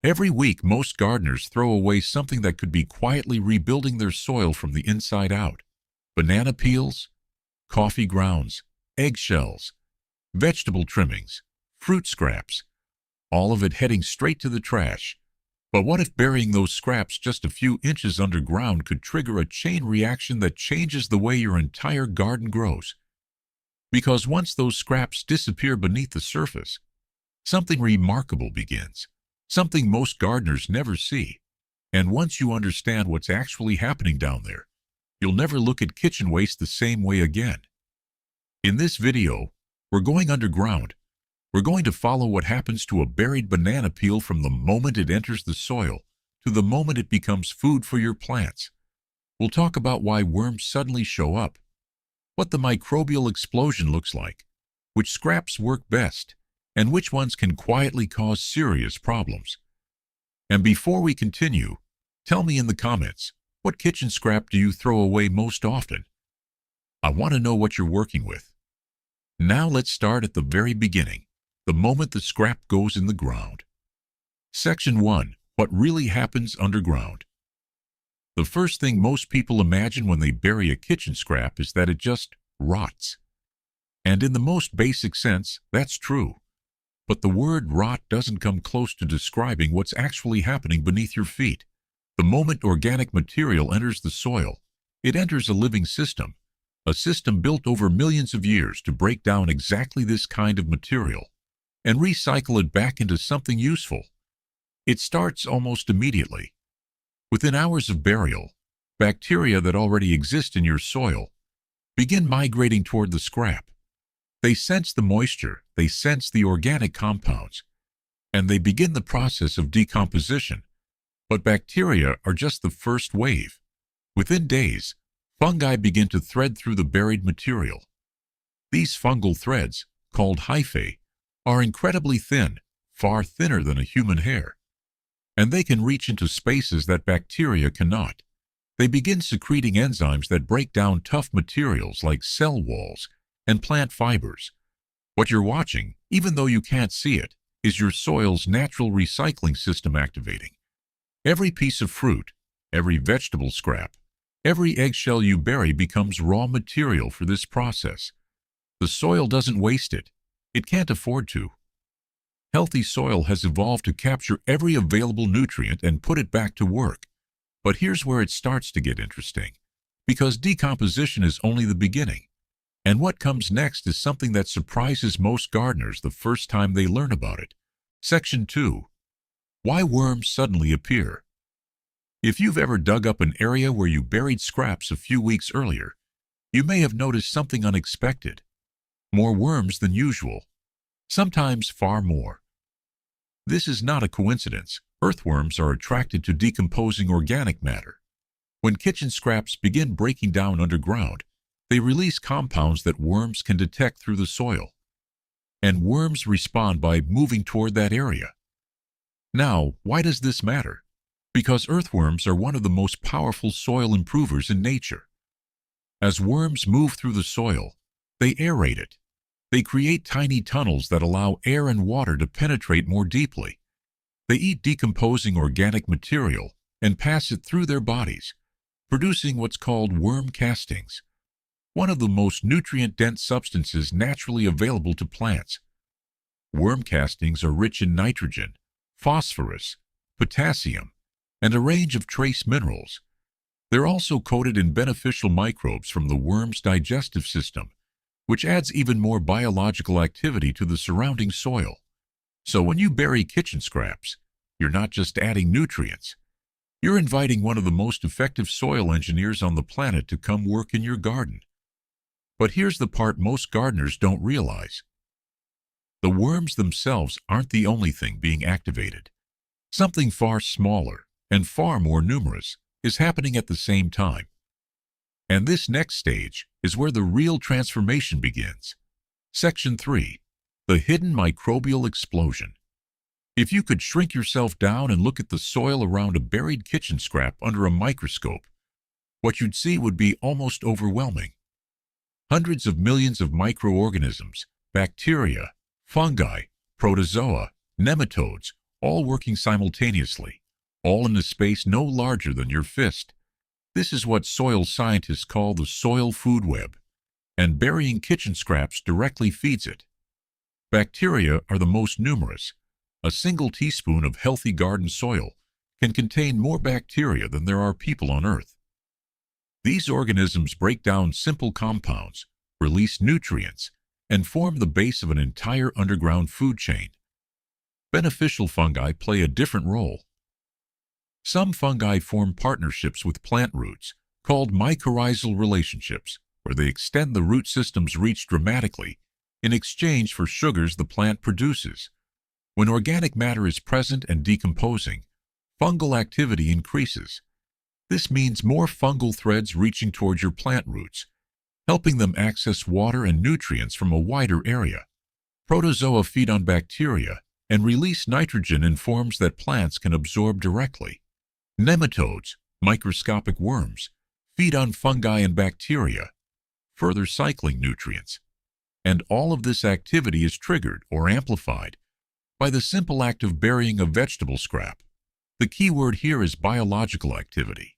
Every week, most gardeners throw away something that could be quietly rebuilding their soil from the inside out. Banana peels, coffee grounds, eggshells, vegetable trimmings, fruit scraps, all of it heading straight to the trash. But what if burying those scraps just a few inches underground could trigger a chain reaction that changes the way your entire garden grows? Because once those scraps disappear beneath the surface, something remarkable begins, something most gardeners never see. And once you understand what's actually happening down there, you'll never look at kitchen waste the same way again. In this video, we're going underground. We're going to follow what happens to a buried banana peel from the moment it enters the soil to the moment it becomes food for your plants. We'll talk about why worms suddenly show up, what the microbial explosion looks like, which scraps work best, and which ones can quietly cause serious problems. And before we continue, tell me in the comments, what kitchen scrap do you throw away most often? I want to know what you're working with. Now let's start at the very beginning, the moment the scrap goes in the ground. Section 1. What really happens underground? The first thing most people imagine when they bury a kitchen scrap is that it just rots. And in the most basic sense, that's true. But the word rot doesn't come close to describing what's actually happening beneath your feet. The moment organic material enters the soil, it enters a living system, a system built over millions of years to break down exactly this kind of material and recycle it back into something useful. It starts almost immediately. Within hours of burial, bacteria that already exist in your soil begin migrating toward the scrap. They sense the moisture, they sense the organic compounds, and they begin the process of decomposition. But bacteria are just the first wave. Within days, fungi begin to thread through the buried material. These fungal threads, called hyphae, are incredibly thin, far thinner than a human hair. And they can reach into spaces that bacteria cannot. They begin secreting enzymes that break down tough materials like cell walls and plant fibers. What you're watching, even though you can't see it, is your soil's natural recycling system activating. Every piece of fruit, every vegetable scrap, every eggshell you bury becomes raw material for this process. The soil doesn't waste it. It can't afford to. Healthy soil has evolved to capture every available nutrient and put it back to work. But here's where it starts to get interesting, because decomposition is only the beginning. And what comes next is something that surprises most gardeners the first time they learn about it. Section 2. Why worms suddenly appear. If you've ever dug up an area where you buried scraps a few weeks earlier, you may have noticed something unexpected. More worms than usual. Sometimes far more. This is not a coincidence. Earthworms are attracted to decomposing organic matter. When kitchen scraps begin breaking down underground, they release compounds that worms can detect through the soil. And worms respond by moving toward that area. Now, why does this matter? Because earthworms are one of the most powerful soil improvers in nature. As worms move through the soil, they aerate it. They create tiny tunnels that allow air and water to penetrate more deeply. They eat decomposing organic material and pass it through their bodies, producing what's called worm castings, one of the most nutrient-dense substances naturally available to plants. Worm castings are rich in nitrogen, phosphorus, potassium, and a range of trace minerals. They're also coated in beneficial microbes from the worm's digestive system, which adds even more biological activity to the surrounding soil. So when you bury kitchen scraps, you're not just adding nutrients. You're inviting one of the most effective soil engineers on the planet to come work in your garden. But here's the part most gardeners don't realize. The worms themselves aren't the only thing being activated. Something far smaller and far more numerous is happening at the same time. And this next stage is where the real transformation begins. Section 3. The hidden microbial explosion. If you could shrink yourself down and look at the soil around a buried kitchen scrap under a microscope, what you'd see would be almost overwhelming. Hundreds of millions of microorganisms, bacteria, fungi, protozoa, nematodes, all working simultaneously, all in a space no larger than your fist. This is what soil scientists call the soil food web, and burying kitchen scraps directly feeds it. Bacteria are the most numerous. A single teaspoon of healthy garden soil can contain more bacteria than there are people on Earth. These organisms break down simple compounds, release nutrients, and form the base of an entire underground food chain. Beneficial fungi play a different role. Some fungi form partnerships with plant roots, called mycorrhizal relationships, where they extend the root system's reach dramatically in exchange for sugars the plant produces. When organic matter is present and decomposing, fungal activity increases. This means more fungal threads reaching towards your plant roots, helping them access water and nutrients from a wider area. Protozoa feed on bacteria and release nitrogen in forms that plants can absorb directly. Nematodes, microscopic worms, feed on fungi and bacteria, further cycling nutrients. And all of this activity is triggered or amplified by the simple act of burying a vegetable scrap. The key word here is biological activity.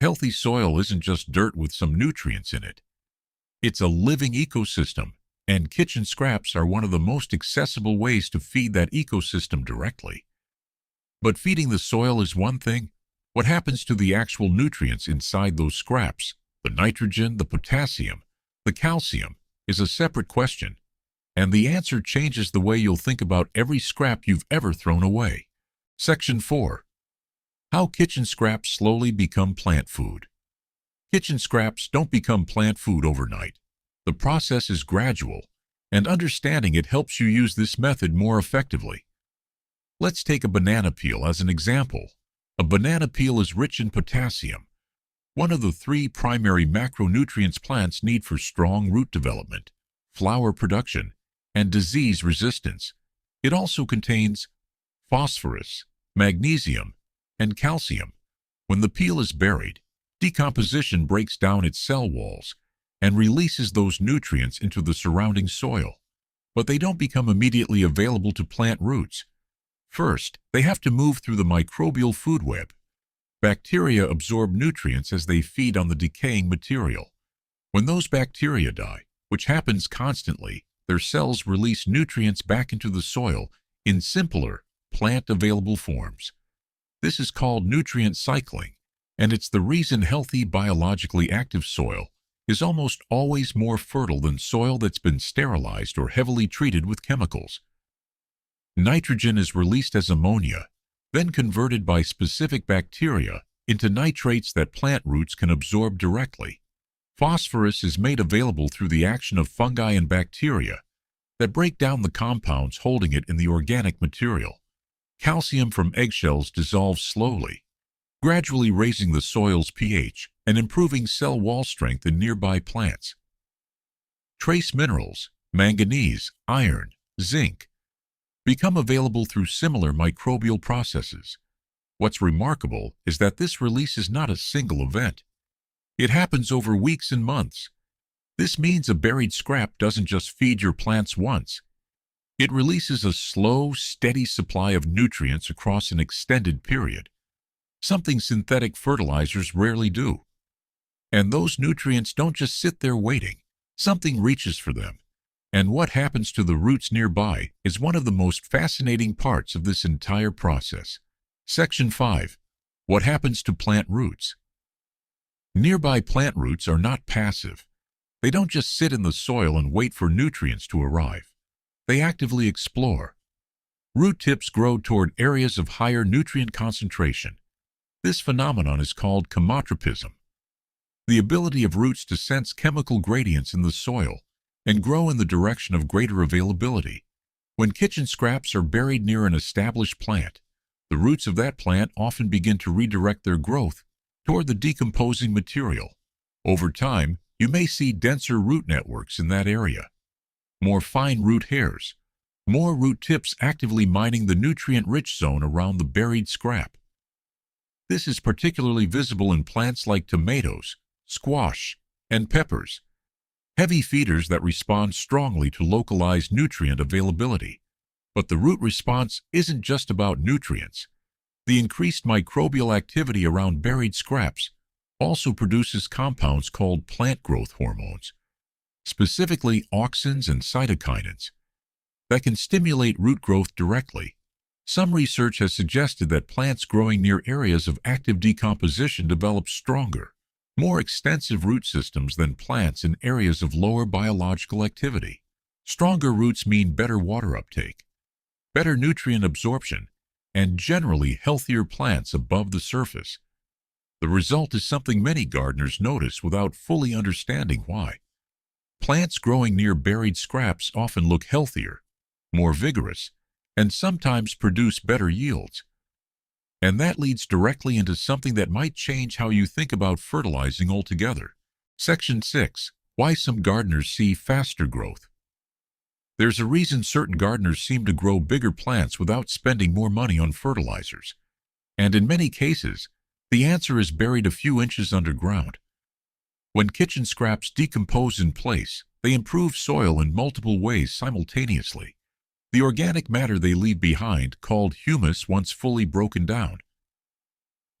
Healthy soil isn't just dirt with some nutrients in it. It's a living ecosystem, and kitchen scraps are one of the most accessible ways to feed that ecosystem directly. But feeding the soil is one thing. What happens to the actual nutrients inside those scraps, the nitrogen, the potassium, the calcium, is a separate question, and the answer changes the way you'll think about every scrap you've ever thrown away. Section 4. How kitchen scraps slowly become plant food. Kitchen scraps don't become plant food overnight. The process is gradual, and understanding it helps you use this method more effectively. Let's take a banana peel as an example. A banana peel is rich in potassium, one of the 3 primary macronutrients plants need for strong root development, flower production, and disease resistance. It also contains phosphorus, magnesium, and calcium. When the peel is buried, decomposition breaks down its cell walls and releases those nutrients into the surrounding soil. But they don't become immediately available to plant roots. First, they have to move through the microbial food web. Bacteria absorb nutrients as they feed on the decaying material. When those bacteria die, which happens constantly, their cells release nutrients back into the soil in simpler, plant-available forms. This is called nutrient cycling, and it's the reason healthy, biologically active soil is almost always more fertile than soil that's been sterilized or heavily treated with chemicals. Nitrogen is released as ammonia, then converted by specific bacteria into nitrates that plant roots can absorb directly. Phosphorus is made available through the action of fungi and bacteria that break down the compounds holding it in the organic material. Calcium from eggshells dissolves slowly, gradually raising the soil's pH and improving cell wall strength in nearby plants. Trace minerals, manganese, iron, zinc, become available through similar microbial processes. What's remarkable is that this release is not a single event. It happens over weeks and months. This means a buried scrap doesn't just feed your plants once. It releases a slow, steady supply of nutrients across an extended period, something synthetic fertilizers rarely do. And those nutrients don't just sit there waiting. Something reaches for them. And what happens to the roots nearby is one of the most fascinating parts of this entire process. Section 5. What happens to plant roots? Nearby plant roots are not passive. They don't just sit in the soil and wait for nutrients to arrive. They actively explore. Root tips grow toward areas of higher nutrient concentration. This phenomenon is called chemotropism, the ability of roots to sense chemical gradients in the soil and grow in the direction of greater availability. When kitchen scraps are buried near an established plant, the roots of that plant often begin to redirect their growth toward the decomposing material. Over time, you may see denser root networks in that area, more fine root hairs, more root tips actively mining the nutrient-rich zone around the buried scrap. This is particularly visible in plants like tomatoes, squash, and peppers, heavy feeders that respond strongly to localized nutrient availability. But the root response isn't just about nutrients. The increased microbial activity around buried scraps also produces compounds called plant growth hormones, specifically auxins and cytokinins, that can stimulate root growth directly. Some research has suggested that plants growing near areas of active decomposition develop stronger, more extensive root systems than plants in areas of lower biological activity. Stronger roots mean better water uptake, better nutrient absorption, and generally healthier plants above the surface. The result is something many gardeners notice without fully understanding why. Plants growing near buried scraps often look healthier, more vigorous, and sometimes produce better yields. And that leads directly into something that might change how you think about fertilizing altogether. Section 6. Why some gardeners see faster growth. There's a reason certain gardeners seem to grow bigger plants without spending more money on fertilizers. And in many cases, the answer is buried a few inches underground. When kitchen scraps decompose in place, they improve soil in multiple ways simultaneously. The organic matter they leave behind, called humus once fully broken down,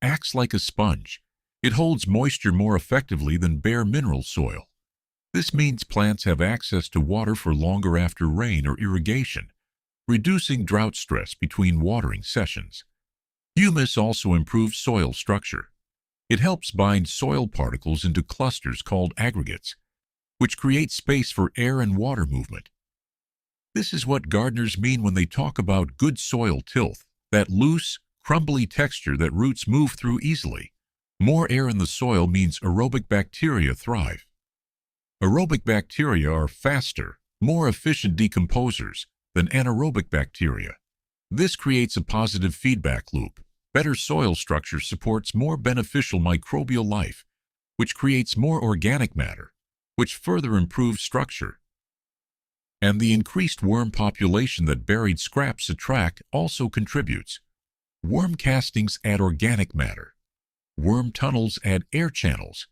acts like a sponge. It holds moisture more effectively than bare mineral soil. This means plants have access to water for longer after rain or irrigation, reducing drought stress between watering sessions. Humus also improves soil structure. It helps bind soil particles into clusters called aggregates, which create space for air and water movement. This is what gardeners mean when they talk about good soil tilth, that loose, crumbly texture that roots move through easily. More air in the soil means aerobic bacteria thrive. Aerobic bacteria are faster, more efficient decomposers than anaerobic bacteria. This creates a positive feedback loop. Better soil structure supports more beneficial microbial life, which creates more organic matter, which further improves structure. And the increased worm population that buried scraps attract also contributes. Worm castings add organic matter. Worm tunnels add air channels.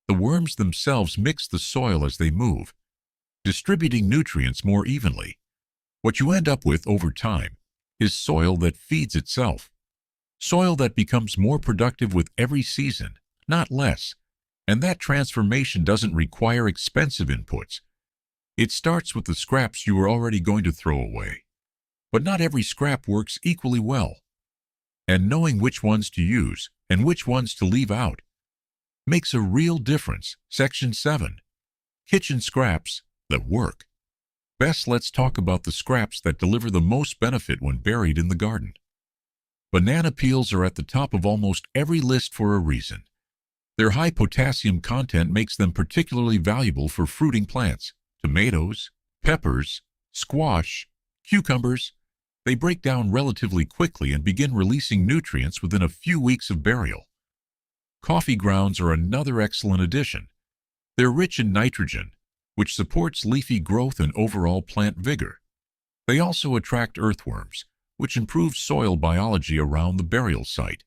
The worms themselves mix the soil as they move, distributing nutrients more evenly. What you end up with over time is soil that feeds itself. Soil that becomes more productive with every season, not less. And that transformation doesn't require expensive inputs. It starts with the scraps you are already going to throw away. But not every scrap works equally well. And knowing which ones to use and which ones to leave out makes a real difference. Section 7. Kitchen scraps that work. Best, let's talk about the scraps that deliver the most benefit when buried in the garden. Banana peels are at the top of almost every list for a reason. Their high potassium content makes them particularly valuable for fruiting plants. Tomatoes, peppers, squash, cucumbers, they break down relatively quickly and begin releasing nutrients within a few weeks of burial. Coffee grounds are another excellent addition. They're rich in nitrogen, which supports leafy growth and overall plant vigor. They also attract earthworms, which improves soil biology around the burial site.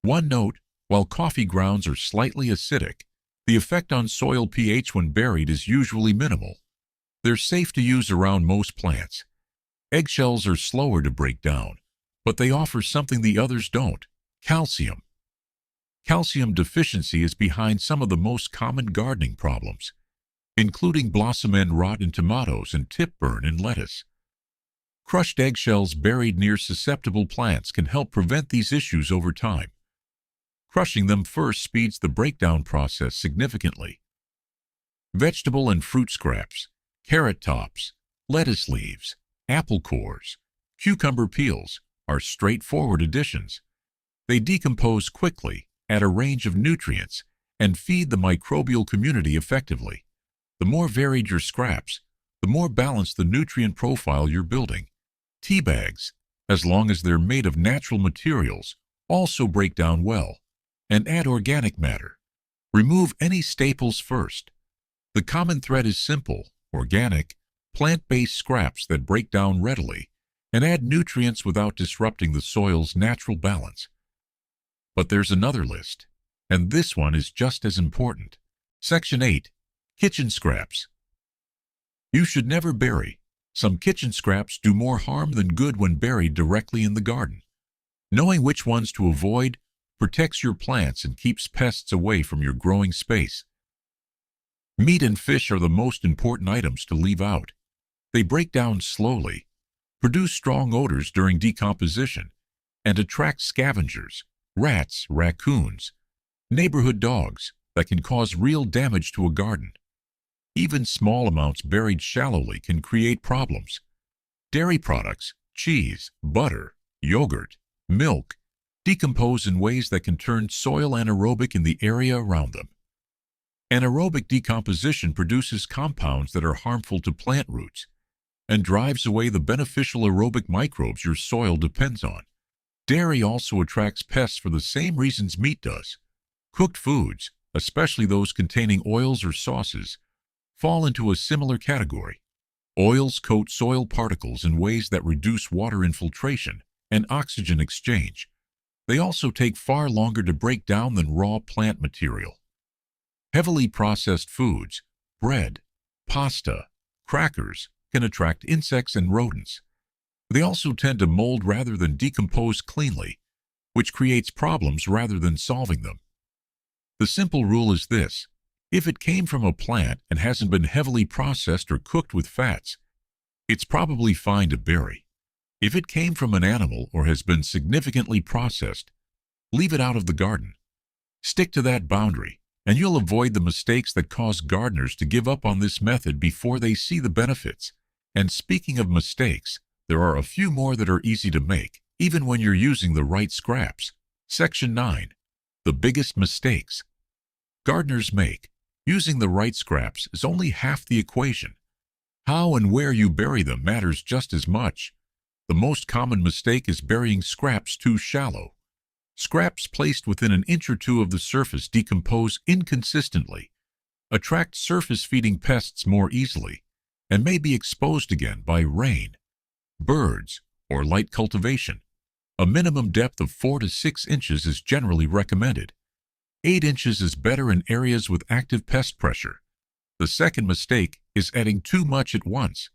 One note, while coffee grounds are slightly acidic, the effect on soil pH when buried is usually minimal. They're safe to use around most plants. Eggshells are slower to break down, but they offer something the others don't: calcium. Calcium deficiency is behind some of the most common gardening problems, including blossom end rot in tomatoes and tip burn in lettuce. Crushed eggshells buried near susceptible plants can help prevent these issues over time. Crushing them first speeds the breakdown process significantly. Vegetable and fruit scraps, carrot tops, lettuce leaves, apple cores, cucumber peels are straightforward additions. They decompose quickly, add a range of nutrients, and feed the microbial community effectively. The more varied your scraps, the more balanced the nutrient profile you're building. Tea bags, as long as they're made of natural materials, also break down well and add organic matter. Remove any staples first. The common thread is simple, organic, plant-based scraps that break down readily and add nutrients without disrupting the soil's natural balance. But there's another list, and this one is just as important. Section 8. Kitchen scraps. You should never bury Some kitchen scraps do more harm than good when buried directly in the garden. Knowing which ones to avoid protects your plants and keeps pests away from your growing space. Meat and fish are the most important items to leave out. They break down slowly, produce strong odors during decomposition, and attract scavengers, rats, raccoons, neighborhood dogs that can cause real damage to a garden. Even small amounts buried shallowly can create problems. Dairy products, cheese, butter, yogurt, milk decompose in ways that can turn soil anaerobic in the area around them. Anaerobic decomposition produces compounds that are harmful to plant roots and drives away the beneficial aerobic microbes your soil depends on. Dairy also attracts pests for the same reasons meat does. Cooked foods, especially those containing oils or sauces, fall into a similar category. Oils coat soil particles in ways that reduce water infiltration and oxygen exchange. They also take far longer to break down than raw plant material. Heavily processed foods, bread, pasta, crackers, can attract insects and rodents. They also tend to mold rather than decompose cleanly, which creates problems rather than solving them. The simple rule is this: if it came from a plant and hasn't been heavily processed or cooked with fats, it's probably fine to bury. If it came from an animal or has been significantly processed, leave it out of the garden. Stick to that boundary, and you'll avoid the mistakes that cause gardeners to give up on this method before they see the benefits. And speaking of mistakes, there are a few more that are easy to make, even when you're using the right scraps. Section 9. The biggest mistakes gardeners make. Using the right scraps is only half the equation. How and where you bury them matters just as much. The most common mistake is burying scraps too shallow. Scraps placed within an inch or two of the surface decompose inconsistently, attract surface-feeding pests more easily, and may be exposed again by rain, birds, or light cultivation. A minimum depth of 4 to 6 inches is generally recommended. 8 inches is better in areas with active pest pressure. The second mistake is adding too much at once.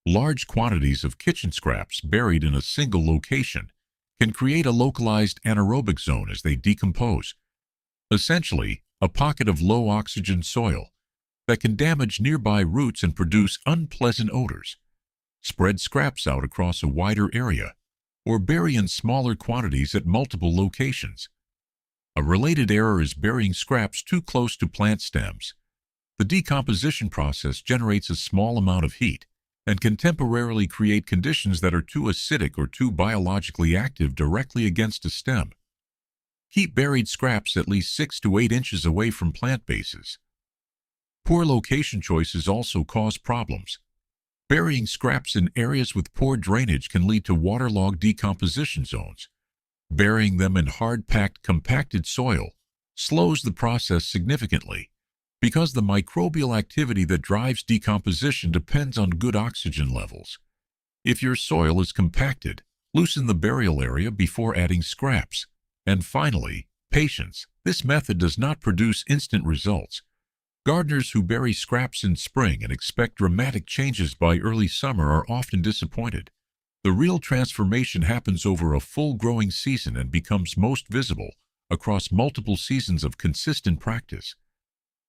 Large quantities of kitchen scraps buried in a single location can create a localized anaerobic zone as they decompose, essentially a pocket of low oxygen soil that can damage nearby roots and produce unpleasant odors. Spread scraps out across a wider area or bury in smaller quantities at multiple locations. A related error is burying scraps too close to plant stems. The decomposition process generates a small amount of heat and can temporarily create conditions that are too acidic or too biologically active directly against a stem. Keep buried scraps at least 6 to 8 inches away from plant bases. Poor location choices also cause problems. Burying scraps in areas with poor drainage can lead to waterlogged decomposition zones. Burying them in hard-packed, compacted soil slows the process significantly, because the microbial activity that drives decomposition depends on good oxygen levels. If your soil is compacted, loosen the burial area before adding scraps. And finally, patience. This method does not produce instant results. Gardeners who bury scraps in spring and expect dramatic changes by early summer are often disappointed. The real transformation happens over a full growing season and becomes most visible across multiple seasons of consistent practice.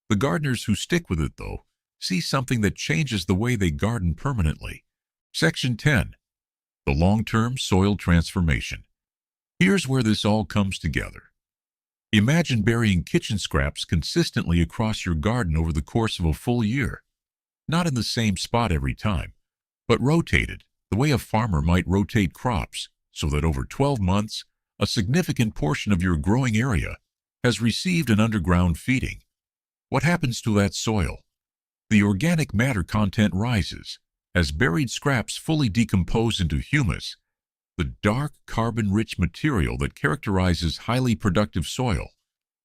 The gardeners who stick with it, though, see something that changes the way they garden permanently. Section 10. The long-term soil transformation. Here's where this all comes together. Imagine burying kitchen scraps consistently across your garden over the course of a full year. Not in the same spot every time, but rotated, the way a farmer might rotate crops, so that over 12 months, a significant portion of your growing area has received an underground feeding. What happens to that soil? The organic matter content rises. As buried scraps fully decompose into humus, the dark, carbon-rich material that characterizes highly productive soil,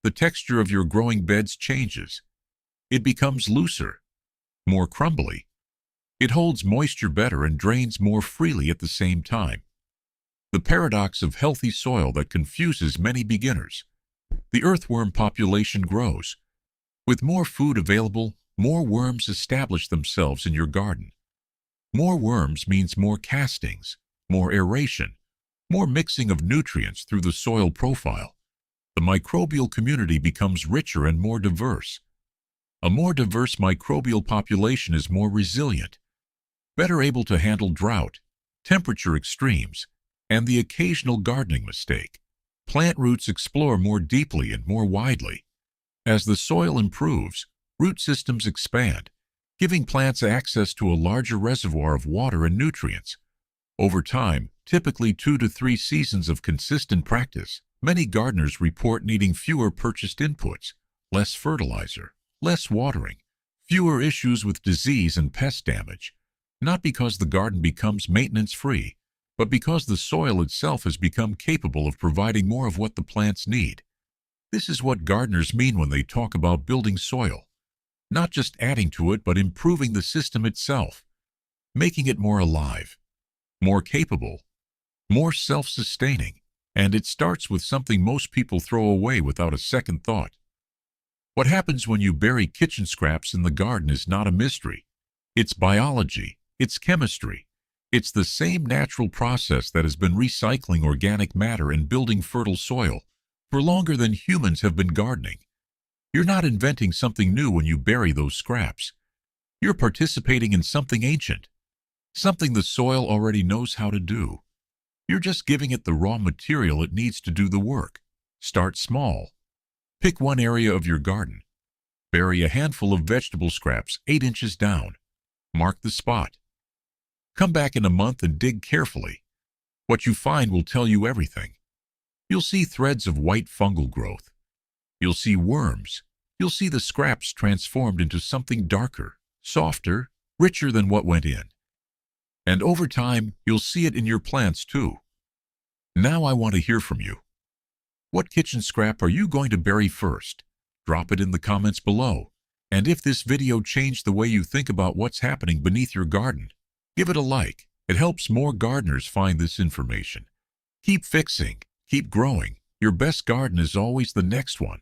the texture of your growing beds changes. It becomes looser, more crumbly. It holds moisture better and drains more freely at the same time. The paradox of healthy soil that confuses many beginners. The earthworm population grows. With more food available, more worms establish themselves in your garden. More worms means more castings, more aeration, more mixing of nutrients through the soil profile. The microbial community becomes richer and more diverse. A more diverse microbial population is more resilient, better able to handle drought, temperature extremes, and the occasional gardening mistake. Plant roots explore more deeply and more widely. As the soil improves, root systems expand, giving plants access to a larger reservoir of water and nutrients. Over time, typically 2 to 3 seasons of consistent practice, many gardeners report needing fewer purchased inputs, less fertilizer, less watering, fewer issues with disease and pest damage, not because the garden becomes maintenance-free, but because the soil itself has become capable of providing more of what the plants need. This is what gardeners mean when they talk about building soil, not just adding to it, but improving the system itself, making it more alive, more capable, more self-sustaining, and it starts with something most people throw away without a second thought. What happens when you bury kitchen scraps in the garden is not a mystery. It's biology, it's chemistry. It's the same natural process that has been recycling organic matter and building fertile soil for longer than humans have been gardening. You're not inventing something new when you bury those scraps. You're participating in something ancient, something the soil already knows how to do. You're just giving it the raw material it needs to do the work. Start small. Pick one area of your garden. Bury a handful of vegetable scraps 8 inches down. Mark the spot. Come back in a month and dig carefully. What you find will tell you everything. You'll see threads of white fungal growth. You'll see worms. You'll see the scraps transformed into something darker, softer, richer than what went in. And over time, you'll see it in your plants too. Now I want to hear from you. What kitchen scrap are you going to bury first? Drop it in the comments below. And if this video changed the way you think about what's happening beneath your garden, give it a like. It helps more gardeners find this information. Keep fixing, keep growing. Your best garden is always the next one.